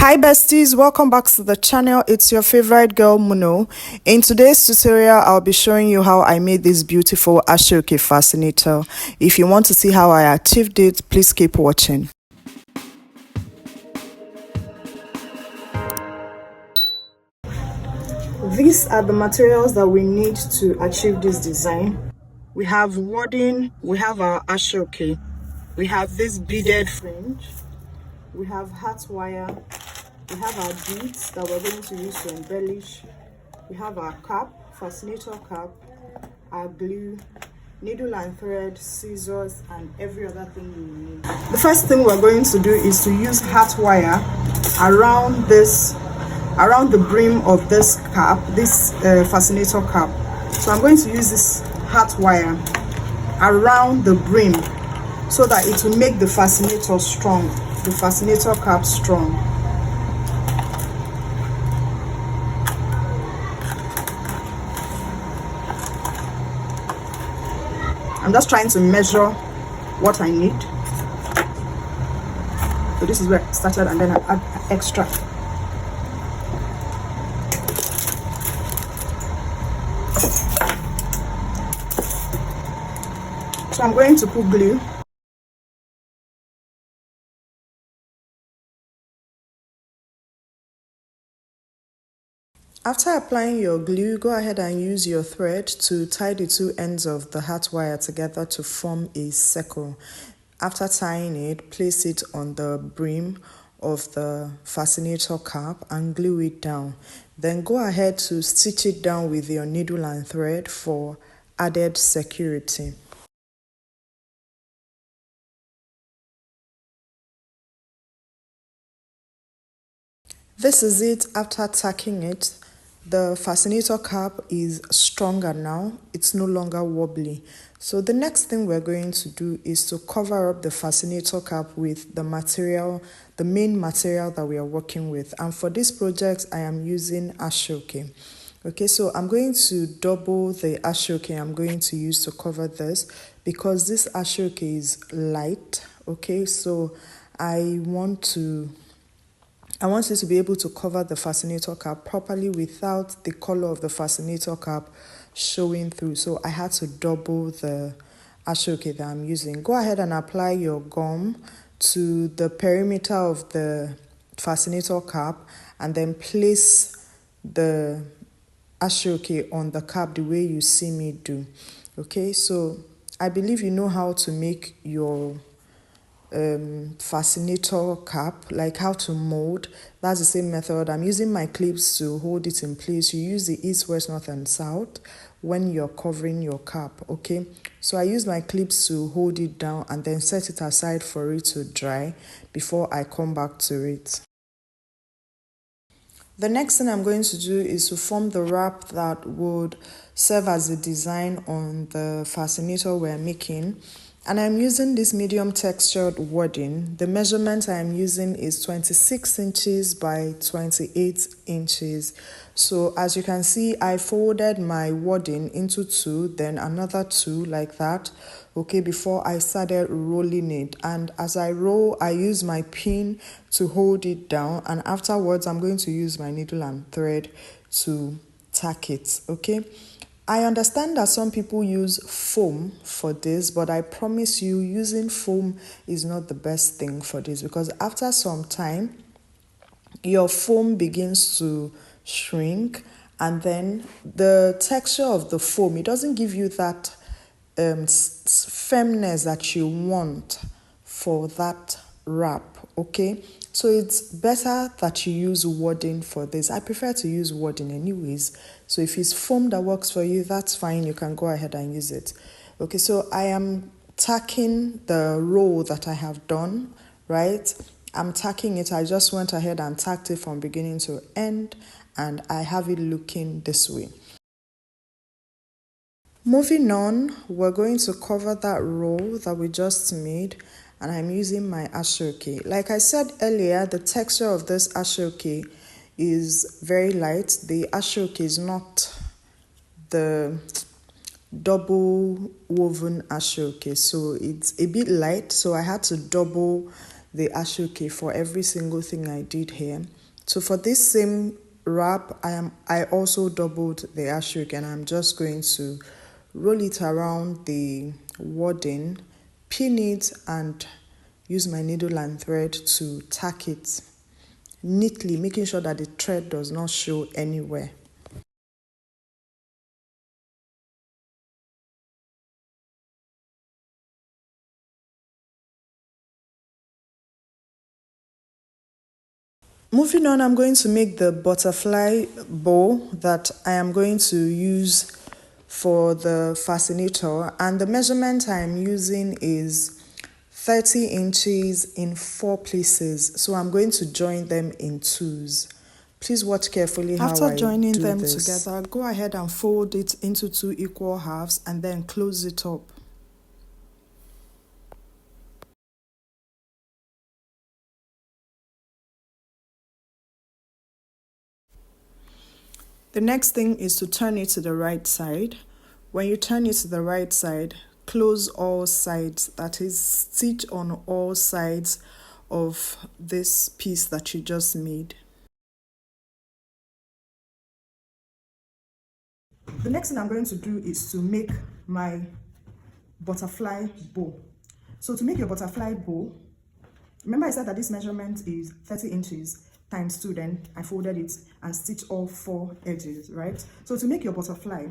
Hi besties, welcome back to the channel. It's your favorite girl Munnoh. In today's tutorial, I'll be showing you how I made this beautiful Asooke Fascinator. If you want to see how I achieved it, please keep watching. These are the materials that we need to achieve this design. We have wording, we have our Asooke, we have this beaded fringe, we have heart wire, we have our beads that we're going to use to embellish, we have our cap, fascinator cap, our glue, needle and thread, scissors, and every other thing you need. The first thing we're going to do is to use heart wire around the brim of this cap, this fascinator cap. So I'm going to use this heart wire around the brim so that it will make the fascinator strong, the fascinator cap strong. I'm just trying to measure what I need. So this is where I started, and then I add extra. So I'm going to put glue. After applying your glue, go ahead and use your thread to tie the two ends of the heart wire together to form a circle. After tying it, place it on the brim of the fascinator cap and glue it down. Then go ahead to stitch it down with your needle and thread for added security. This is it after tacking it. The fascinator cap is stronger now. It's no longer wobbly. So the next thing we're going to do is to cover up the fascinator cap with the material, the main material that we are working with. And for this project, I am using Asooke. Okay, so I'm going to double the Asooke I'm going to use to cover this because this Asooke is light. Okay, so I want you to be able to cover the fascinator cap properly without the color of the fascinator cap showing through. So I had to double the Asooke that I'm using. Go ahead and apply your gum to the perimeter of the fascinator cap and then place the Asooke on the cap the way you see me do. Okay, so I believe you know how to make your fascinator cap, like how to mold. That's the same method. I'm using my clips to hold it in place. You use the east, west, north, and south when you're covering your cap. Okay, so I use my clips to hold it down and then set it aside for it to dry before I come back to it. The next thing I'm going to do is to form the wrap that would serve as a design on the fascinator we're making. And I'm using this medium textured wording. The measurement I'm using is 26 inches by 28 inches. So as you can see, I folded my wording into two, then another two like that, okay, before I started rolling it. And as I roll, I use my pin to hold it down, and afterwards I'm going to use my needle and thread to tack it, okay. I understand that some people use foam for this, but I promise you using foam is not the best thing for this because after some time, your foam begins to shrink, and then the texture of the foam, it doesn't give you that firmness that you want for that wrap, okay? So it's better that you use wording for this. I prefer to use wording anyways. So if it's foam that works for you, that's fine. You can go ahead and use it. Okay, so I am tacking the roll that I have done, right? I'm tacking it. I just went ahead and tacked it from beginning to end, and I have it looking this way. Moving on, we're going to cover that roll that we just made, and I'm using my Asooke. Like I said earlier, the texture of this Asooke is very light. The Asooke is not the double woven Asooke, so it's a bit light, so I had to double the Asooke for every single thing I did here. So for this same wrap, I also doubled the Asooke, and I'm just going to roll it around the wadding, pin it, and use my needle and thread to tack it neatly, making sure that the thread does not show anywhere. Moving on, I'm going to make the butterfly bow that I am going to use for the fascinator, and the measurement I'm using is 30 inches in 4 places, so I'm going to join them in twos. Please watch carefully how I do this. After joining them together, go ahead and fold it into 2 equal halves and then close it up. The next thing is to turn it to the right side. When you turn it to the right side, close all sides, that is, stitch on all sides of this piece that you just made. The next thing I'm going to do is to make my butterfly bow. So to make your butterfly bow, remember I said that this measurement is 30 inches times 2, then I folded it and stitched all 4 edges, right? So to make your butterfly,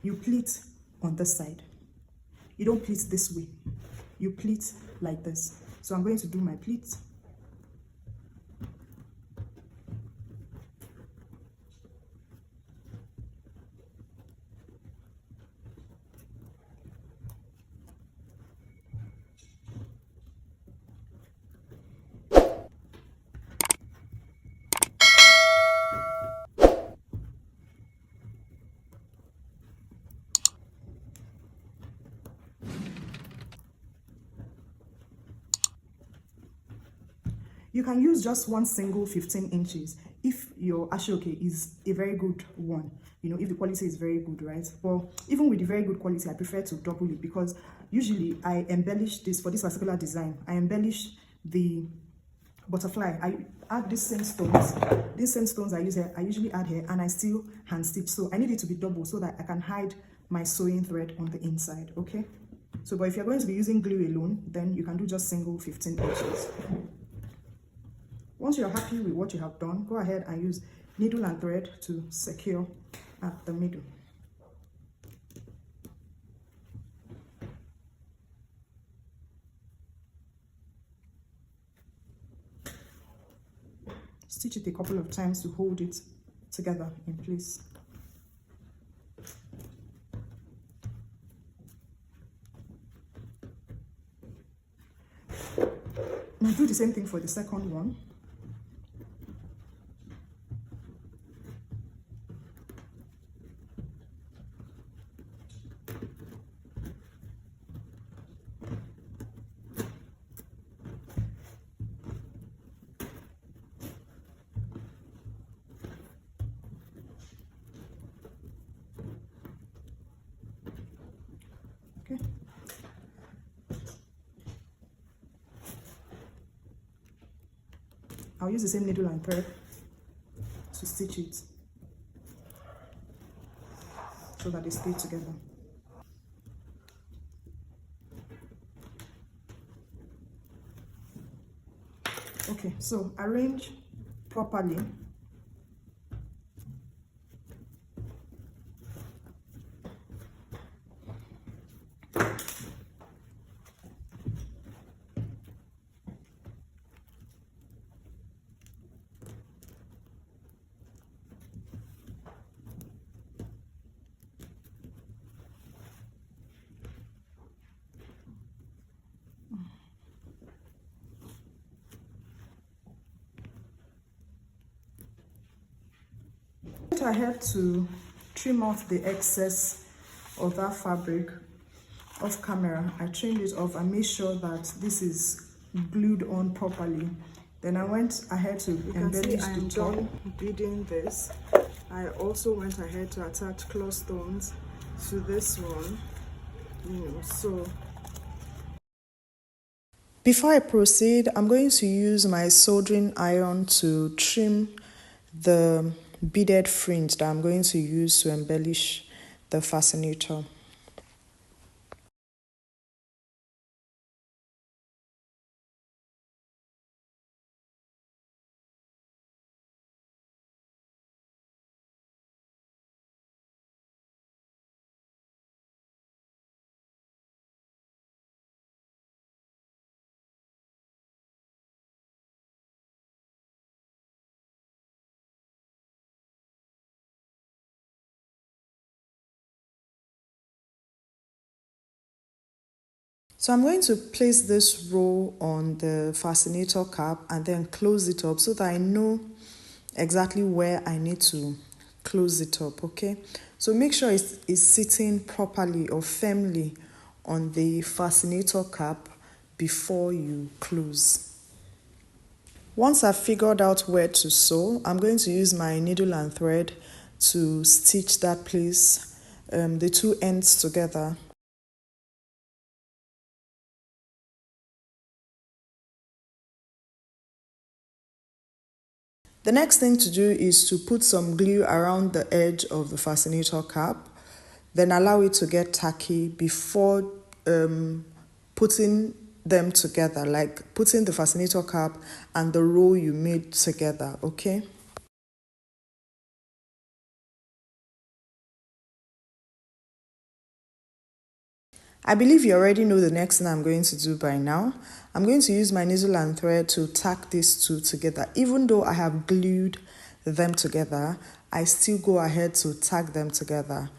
you pleat on this side. You don't pleat this way. You pleat like this. So I'm going to do my pleat. You can use just one single 15 inches if your Asooke is a very good one, you know, if the quality is very good, right? But even with the very good quality, I prefer to double it because usually I embellish this, for this particular design, I embellish the butterfly. I add these same stones I use here, I usually add here, and I still hand stitch. So I need it to be double so that I can hide my sewing thread on the inside, okay? So, but if you're going to be using glue alone, then you can do just single 15 inches. Once you're happy with what you have done, go ahead and use needle and thread to secure at the middle. Stitch it a couple of times to hold it together in place. Now do the same thing for the second one. Okay. I'll use the same needle and thread to stitch it so that they stay together. Okay, so arrange properly. I had to trim off the excess of that fabric off camera. I trimmed it off and made sure that this is glued on properly. Then I went ahead to embellish the top. I'm done beading this. I also went ahead to attach claw stones to this one, you know, so Before I proceed, I'm going to use my soldering iron to trim the beaded fringe that I'm going to use to embellish the fascinator. So I'm going to place this row on the fascinator cap and then close it up so that I know exactly where I need to close it up, okay? So make sure it's sitting properly or firmly on the fascinator cap before you close. Once I've figured out where to sew, I'm going to use my needle and thread to stitch that place, the two ends together. The next thing to do is to put some glue around the edge of the fascinator cap, then allow it to get tacky before putting them together, like putting the fascinator cap and the row you made together, okay? I believe you already know the next thing I'm going to do by now. I'm going to use my needle and thread to tack these two together. Even though I have glued them together, I still go ahead to tack them together.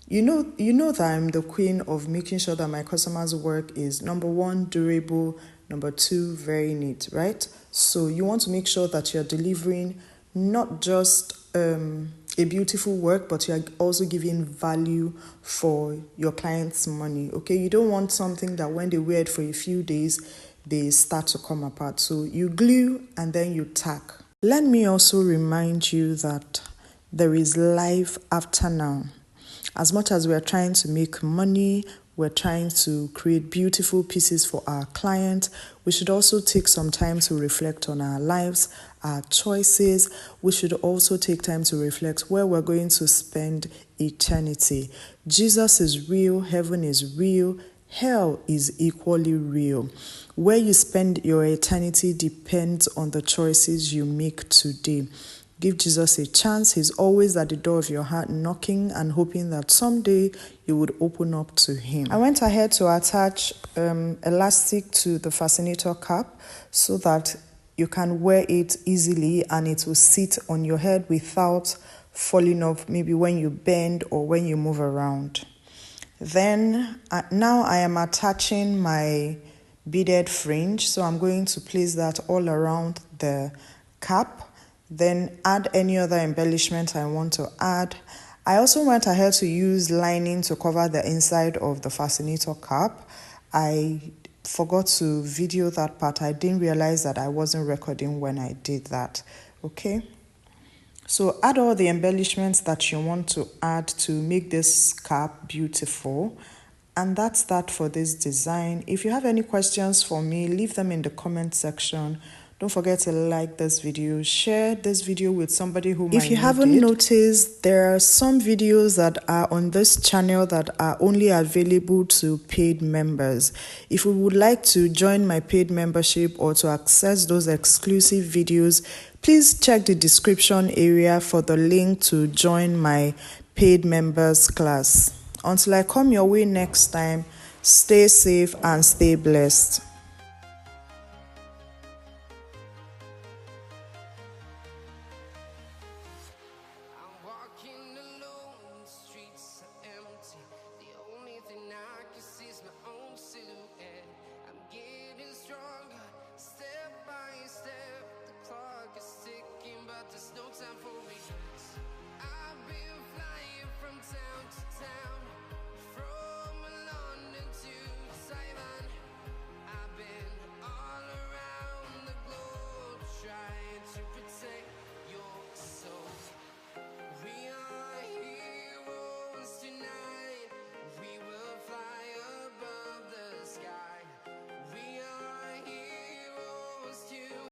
You know that I'm the queen of making sure that my customers' work is number one, durable, number two, very neat, right? So you want to make sure that you're delivering not just a beautiful work, but you're also giving value for your client's money, okay? You don't want something that when they wear it for a few days, they start to come apart. So you glue and then you tack. Let me also remind you that there is life after now. As much as we're trying to make money, we're trying to create beautiful pieces for our client, we should also take some time to reflect on our lives, our choices. We should also take time to reflect where we're going to spend eternity. Jesus is real, heaven is real, hell is equally real. Where you spend your eternity depends on the choices you make today. Give Jesus a chance. He's always at the door of your heart knocking and hoping that someday you would open up to him. I went ahead to attach elastic to the fascinator cap so that you can wear it easily and it will sit on your head without falling off, maybe when you bend or when you move around. Then now I am attaching my beaded fringe, so I'm going to place that all around the cap. Then add any other embellishment I want to add. I also went ahead to use lining to cover the inside of the fascinator cap. I forgot to video that part. I didn't realize that I wasn't recording when I did that, okay? So add all the embellishments that you want to add to make this cap beautiful. And that's that for this design. If you have any questions for me, leave them in the comment section. Don't forget to like this video, share this video with somebody who might need it. If you haven't noticed, there are some videos that are on this channel that are only available to paid members. If you would like to join my paid membership or to access those exclusive videos, please check the description area for the link to join my paid members class. Until I come your way next time, stay safe and stay blessed.